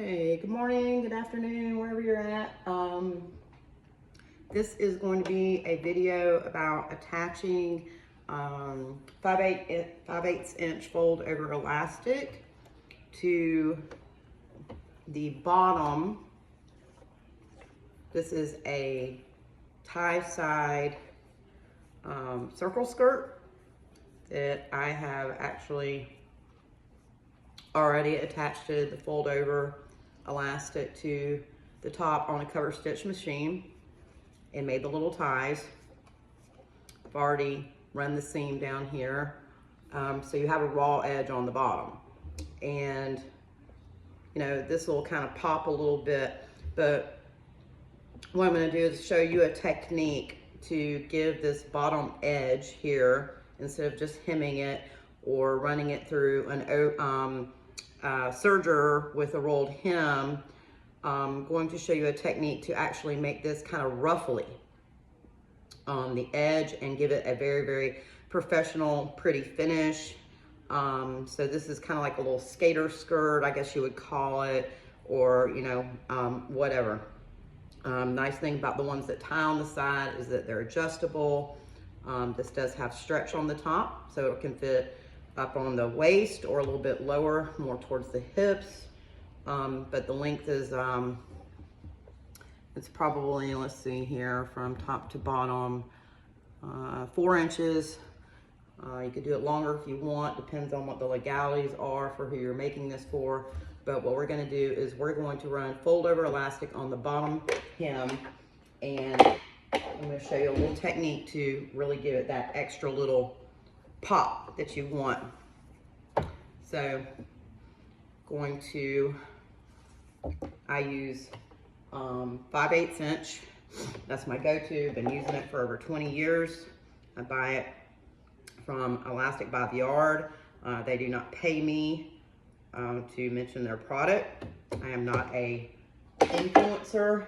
Hey, good morning, good afternoon, wherever you're at. This is going to be a video about attaching 5/8 inch fold over elastic to the bottom. This is a tie side circle skirt that I have actually already attached to the fold over elastic to the top on a cover stitch machine and made the little ties. I've already run the seam down here, so you have a raw edge on the bottom, and you know this will kind of pop a little bit, but what I'm going to do is show you a technique to give this bottom edge here, instead of just hemming it or running it through an serger with a rolled hem. I'm going to show you a technique to actually make this kind of ruffly on the edge and give it a very, very professional, pretty finish. So this is kind of like a little skater skirt, I guess you would call it, or you know, whatever. Nice thing about the ones that tie on the side is that they're adjustable. This does have stretch on the top, so it can fit up on the waist or a little bit lower, more towards the hips. But the length is, it's probably, let's see here, from top to bottom, 4 inches. You could do it longer if you want, depends on what the legalities are for who you're making this for. But what we're gonna do is we're going to run fold over elastic on the bottom hem, and I'm gonna show you a little technique to really give it that extra little pop that you want. So I use 5/8 inch. That's my go-to. Been using it for over 20 years. I buy it from Elastic by the Yard. They do not pay me to mention their product. I am not a influencer,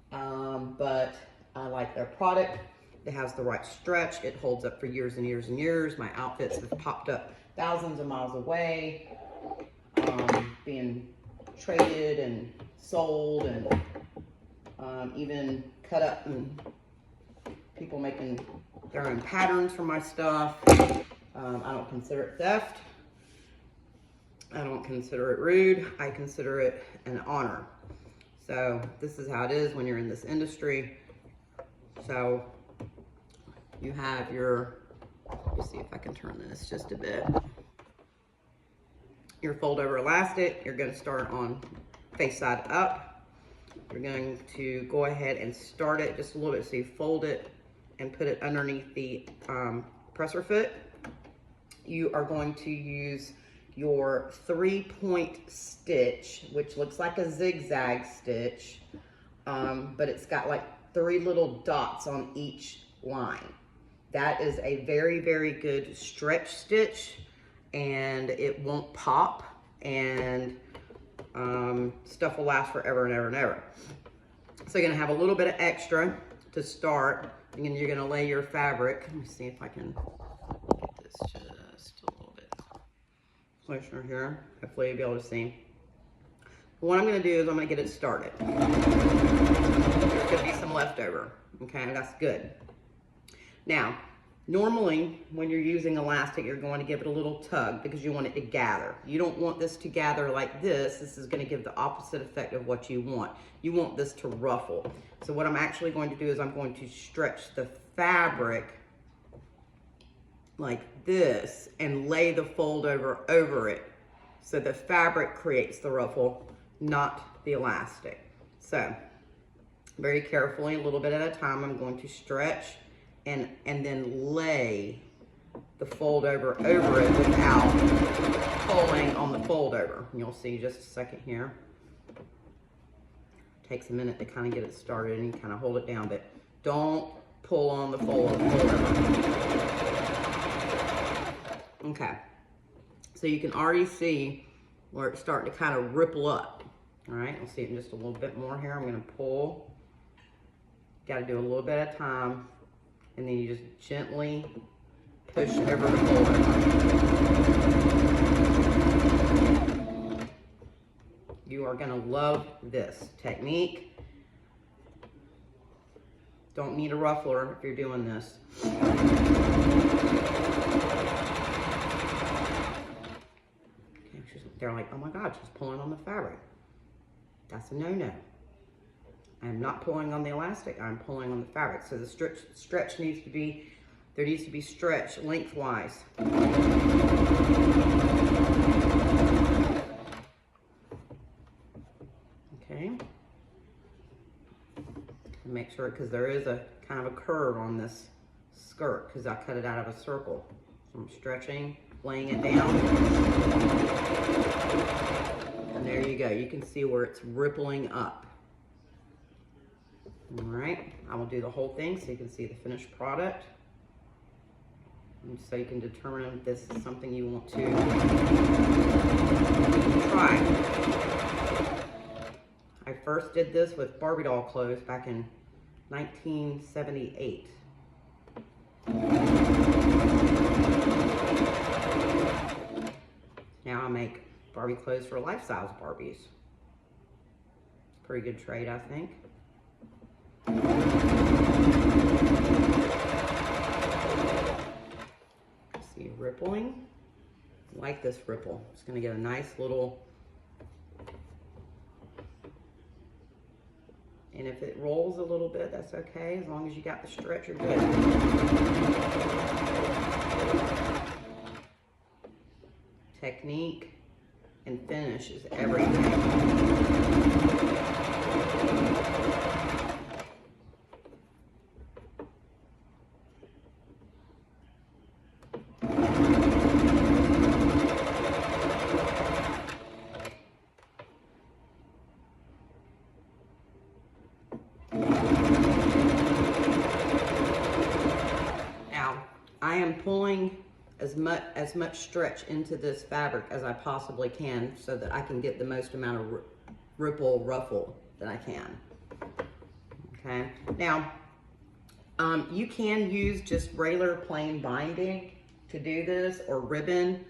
but I like their product. It has the right stretch. It holds up for years and years and years. My outfits have popped up thousands of miles away, being traded and sold, and even cut up, and people making their own patterns for my stuff. I don't consider it theft. I don't consider it rude. I consider it an honor. So this is how it is when you're in this industry. So you have your, let's see if I can turn this just a bit. Your fold over elastic, you're going to start on face side up. You're going to go ahead and start it just a little bit, so you fold it and put it underneath the presser foot. You are going to use your 3-point stitch, which looks like a zigzag stitch, but it's got like 3 little dots on each line. That is a very, very good stretch stitch, and it won't pop, and stuff will last forever and ever and ever. So you're gonna have a little bit of extra to start, and then you're gonna lay your fabric. Let me see if I can get this just a little bit closer here. Hopefully you'll be able to see. What I'm gonna do is I'm gonna get it started. There's gonna be some leftover, okay, that's good. Now, normally when you're using elastic, you're going to give it a little tug because you want it to gather. You don't want this to gather like this. This is going to give the opposite effect of what you want. You want this to ruffle. So what I'm actually going to do is I'm going to stretch the fabric like this and lay the fold over it. So the fabric creates the ruffle, not the elastic. So very carefully, a little bit at a time, I'm going to stretch and then lay the fold over it without pulling on the fold over. And you'll see just a second here. It takes a minute to kind of get it started, and you kind of hold it down, but don't pull on the fold over. Okay, so you can already see where it's starting to kind of ripple up. All right, you'll see it in just a little bit more here. I'm going to pull. Got to do a little bit at a time. And then you just gently push over the fold over. You are gonna love this technique. Don't need a ruffler if you're doing this. They're like, oh my God, she's pulling on the fabric. That's a no-no. I'm not pulling on the elastic, I'm pulling on the fabric. So the stretch needs to be, there needs to be stretch lengthwise. Okay. Make sure, because there is a kind of a curve on this skirt, because I cut it out of a circle. So I'm stretching, laying it down. And there you go. You can see where it's rippling up. All right, I will do the whole thing so you can see the finished product. And so you can determine if this is something you want to try. I first did this with Barbie doll clothes back in 1978. Now I make Barbie clothes for life-size Barbies. Pretty good trade, I think. See, rippling. I like this ripple. It's going to get a nice little. And if it rolls a little bit, that's okay. As long as you got the stretch, you're good. Technique and finish is everything. I am pulling as much stretch into this fabric as I possibly can so that I can get the most amount of ripple ruffle that I can. Okay, now you can use just regular plain binding to do this, or ribbon,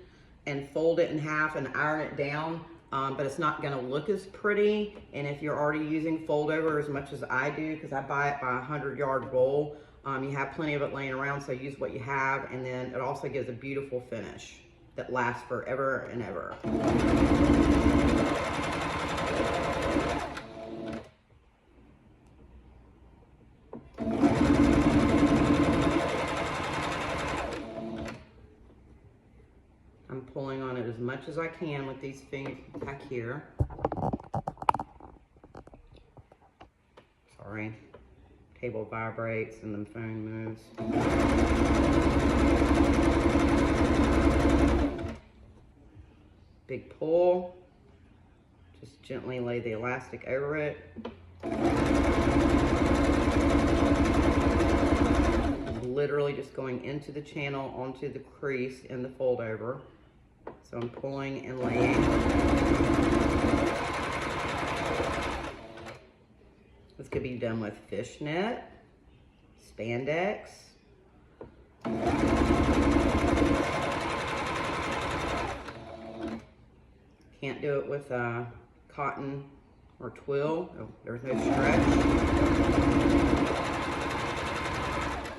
and fold it in half and iron it down, but it's not going to look as pretty. And if you're already using fold over as much as I do, because I buy it by 100-yard roll, you have plenty of it laying around, so use what you have, and then it also gives a beautiful finish that lasts forever and ever. I'm pulling on it as much as I can with these fingers back here. Sorry. Table vibrates and the phone moves. Big pull. Just gently lay the elastic over it. Literally just going into the channel onto the crease in the fold over. So I'm pulling and laying. This could be done with fishnet, spandex. Can't do it with cotton or twill. Oh, there's no stretch.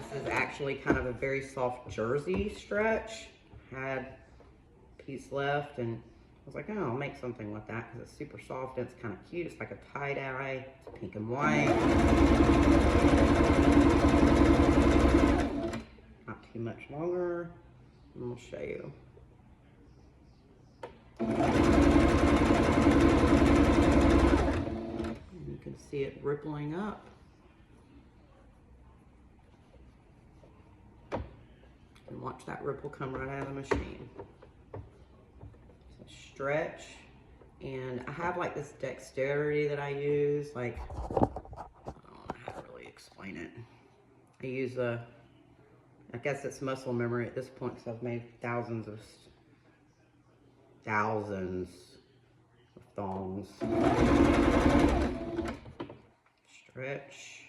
This is actually kind of a very soft jersey stretch. Had a piece left and I was like, oh, I'll make something with that because it's super soft and it's kind of cute. It's like a tie-dye. It's pink and white. Not too much longer. And we'll show you. And you can see it rippling up. And watch that ripple come right out of the machine. Stretch, and I have like this dexterity that I use, like, I don't know how to really explain it. I use I guess it's muscle memory at this point because I've made thousands of thongs. Stretch,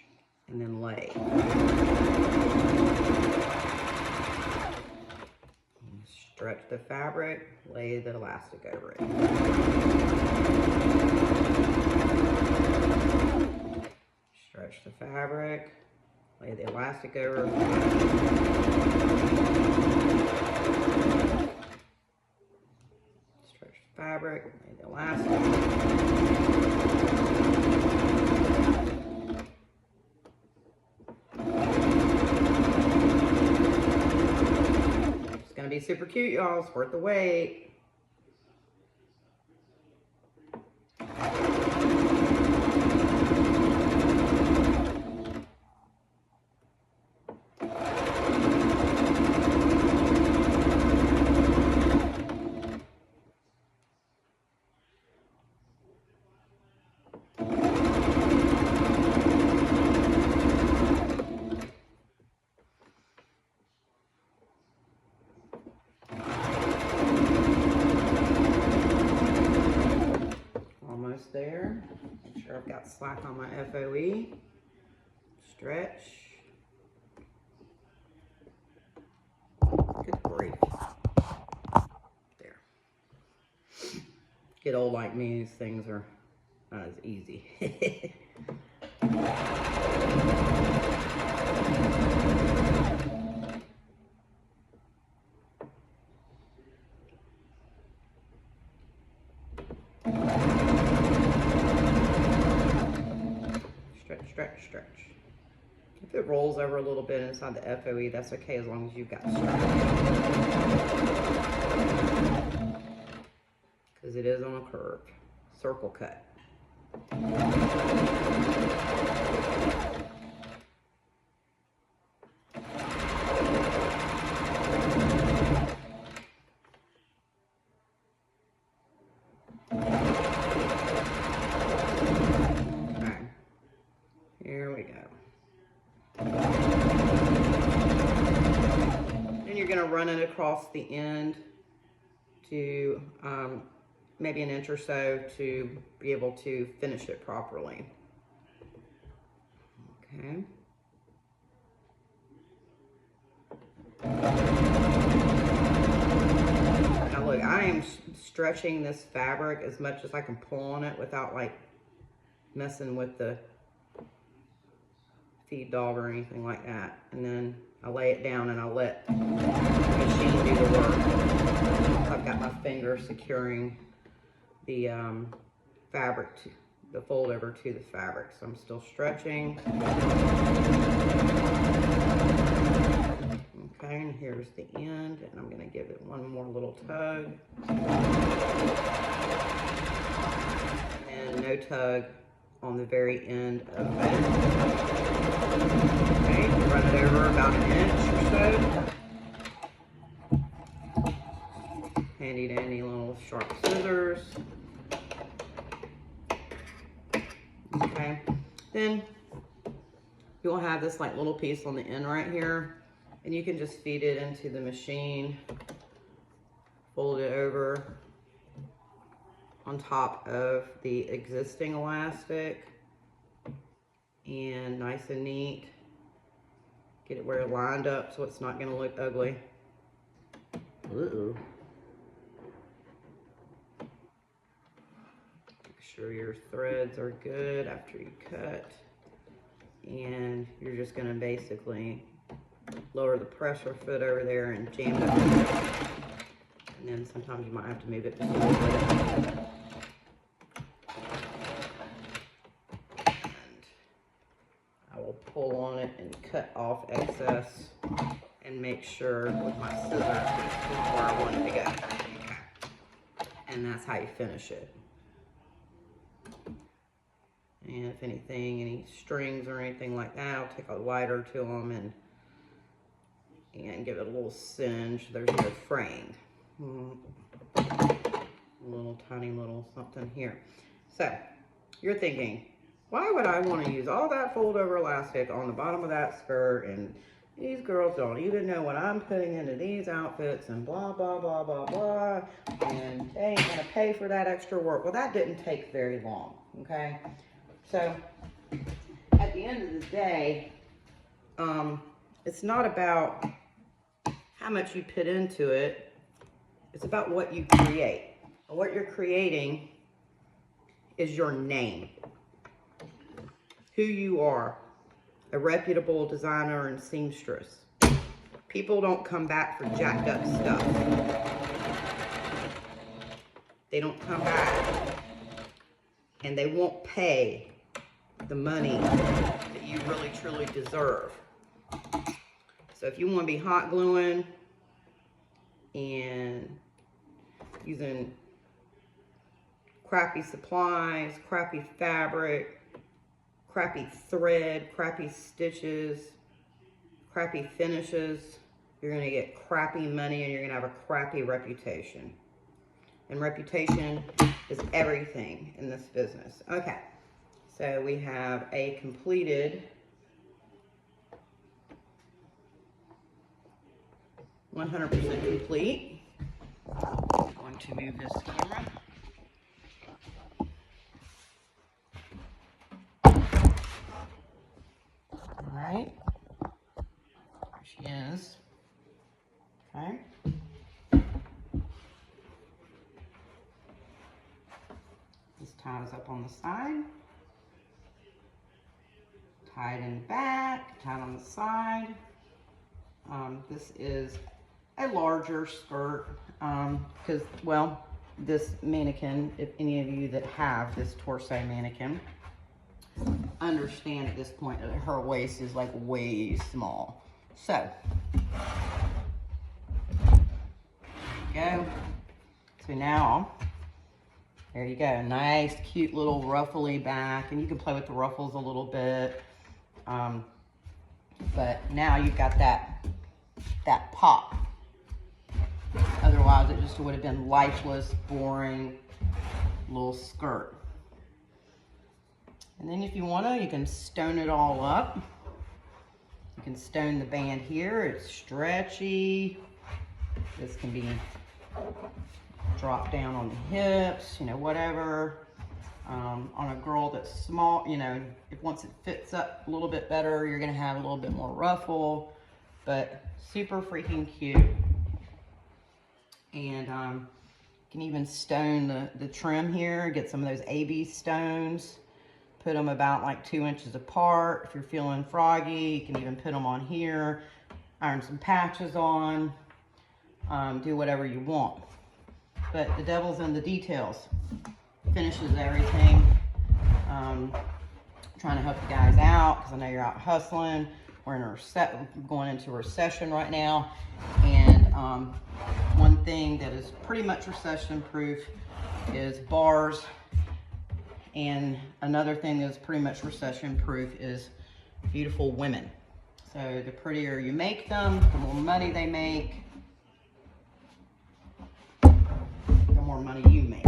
and then lay. Stretch the fabric, lay the elastic over it. Lay the elastic over. Stretch the fabric, lay the elastic. It's gonna be super cute, y'all. It's worth the wait. Almost there. Make sure I've got slack on my FOE. Stretch. Good grief. There. Get old like me, these things are not as easy. Stretch, stretch. If it rolls over a little bit inside the FOE, that's okay as long as you've got stretch. Because it is on a curve. Circle cut. Here we go. Then you're going to run it across the end to maybe an inch or so to be able to finish it properly. Okay. Now look, I am stretching this fabric as much as I can pull on it without like messing with the feed dog or anything like that. And then I lay it down and I let the machine do the work. I've got my finger securing the fabric, the fold over to the fabric. So I'm still stretching. Okay, and here's the end, and I'm gonna give it one more little tug. And no tug on the very end of it. Okay, run it over about an inch or so. Handy dandy little sharp scissors. Okay, then you'll have this like little piece on the end right here, and you can just feed it into the machine, fold it over on top of the existing elastic, and nice and neat. Get it where it lined up so it's not going to look ugly. Ooh. Make sure your threads are good after you cut. And you're just going to basically lower the pressure foot over there and jam it up. And then sometimes you might have to move it just a little bit. Pull on it and cut off excess and make sure with my scissors it's where I want it to go. And that's how you finish it. And if anything, any strings or anything like that, I'll take a lighter to them and give it a little singe. There's no fraying. A little tiny little something here. So you're thinking, why would I want to use all that fold over elastic on the bottom of that skirt, and these girls don't even know what I'm putting into these outfits, and blah, blah, blah, blah, blah, and they ain't going to pay for that extra work. Well, that didn't take very long, okay? So at the end of the day, it's not about how much you put into it. It's about what you create. And what you're creating is your name. Who you are, a reputable designer and seamstress. People don't come back for jacked up stuff. They don't come back and they won't pay the money that you really truly deserve. So if you want to be hot gluing and using crappy supplies, crappy fabric, crappy thread, crappy stitches, crappy finishes, you're going to get crappy money and you're going to have a crappy reputation. And reputation is everything in this business. Okay, so we have a completed 100% complete. I'm going to move this camera. All right, there she is. Okay. This ties up on the side. Tied in the back, tied on the side. This is a larger skirt because, well, this mannequin, if any of you that have this torso mannequin, understand at this point that her waist is like way small. So, there you go. So now, there you go. Nice, cute little ruffly back, and you can play with the ruffles a little bit. But now you've got that pop. Otherwise, it just would have been lifeless, boring little skirt. And then if you want to, you can stone it all up. You can stone the band here. It's stretchy. This can be dropped down on the hips, you know, whatever. On a girl that's small, you know, if once it fits up a little bit better, you're going to have a little bit more ruffle. But super freaking cute. And you can even stone the trim here. Get some of those AB stones. Put them about like 2 inches apart. If you're feeling froggy, you can even put them on here. Iron some patches on. Do whatever you want. But the devil's in the details. Finishes everything. Trying to help you guys out because I know you're out hustling. We're in going into a recession right now. And one thing that is pretty much recession proof is bars. And another thing that's pretty much recession proof is beautiful women. So the prettier you make them, the more money they make, the more money you make.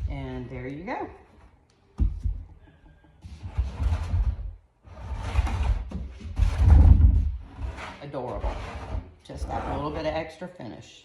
And there you go. Adorable. Just that little bit of extra finish.